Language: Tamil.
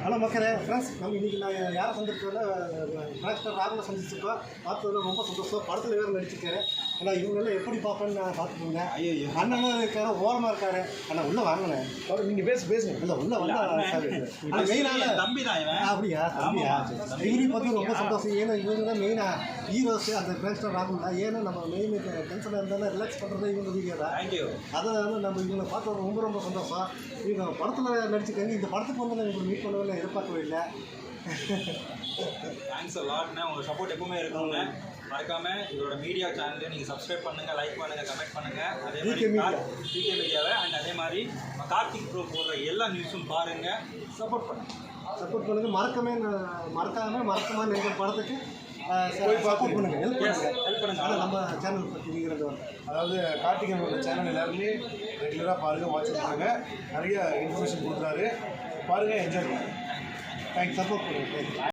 ஹலோ மக்களே ஃப்ரெண்ட்ஸ், நம்ம இன்றைக்கி நான் யாரை சந்திச்சோன்னா டாக்டர் ராகுலை சந்திச்சிருக்கோம். பார்த்ததில் ரொம்ப சந்தோஷம். படத்தில் வேறு நடிச்சிருக்காரு. ஆனால் இவங்கெல்லாம் எப்படி பார்ப்பேன்னு நான் பார்த்துட்டு இருந்தேன். ஐயோ அண்ணனும் இருக்காரு, ஓரமாக இருக்காரு. ஆனால் உள்ளே வாங்கினேன். நீங்கள் பேசுங்க. இல்லை உள்ளே வந்தால் சார் ஆனால் மெயினாக தம்பி தான் இவன். அப்படியா இவரையும் பார்த்து ரொம்ப சந்தோஷம். ஏன்னா இவங்க தான் மெயினாக ஹீரோஸ் அந்த டாக்டர் ராகுல் தான். ஏன்னா நம்ம மெயின் டென்ஷனாக இருந்தாலும் ரிலாக்ஸ் பண்ணுறது இவங்க வீடியோ தான். அதனால் நம்ம இவங்களை பார்த்து ரொம்ப ரொம்ப சந்தோஷம். இவங்க படத்தில் நடிச்சிருக்காங்க. இந்த படத்துக்கு வந்து நான் இவங்களை மீட் பண்ணவே எதிர்பார்க்கவே இல்லை. தேங்க்ஸ் லாட்ண்ணே. உங்கள் சப்போர்ட் எப்பவுமே இருக்கணுங்க. மறக்காமல் இதோட மீடியா சேனலை நீங்கள் சப்ஸ்கிரைப் பண்ணுங்கள், லைக் பண்ணுங்கள், கமெண்ட் பண்ணுங்கள். அதே மாதிரி டிகே மீடியாவை அண்ட் அதே மாதிரி கார்த்திக் ப்ரோ போடுற எல்லா நியூஸும் பாருங்கள், சப்போர்ட் பண்ணுங்கள். மறக்காமல் எங்கள் படத்துக்கு சப்போர்ட் பண்ணுங்கள், ஹெல்ப் பண்ணுங்கள். ஆனால் நம்ம சேனல் பற்றி நீங்கள் அதாவது கார்த்திகேயனோட சேனல் எல்லாருமே ரெகுலராக பாருங்கள், வாட்ச் பண்ணுங்கள். நிறைய இன்ஃபர்மேஷன் கொடுக்குறாரு, பாருங்கள், என்ஜாய் பண்ணுங்கள். சப்போர்ட் பண்ணுங்கள்.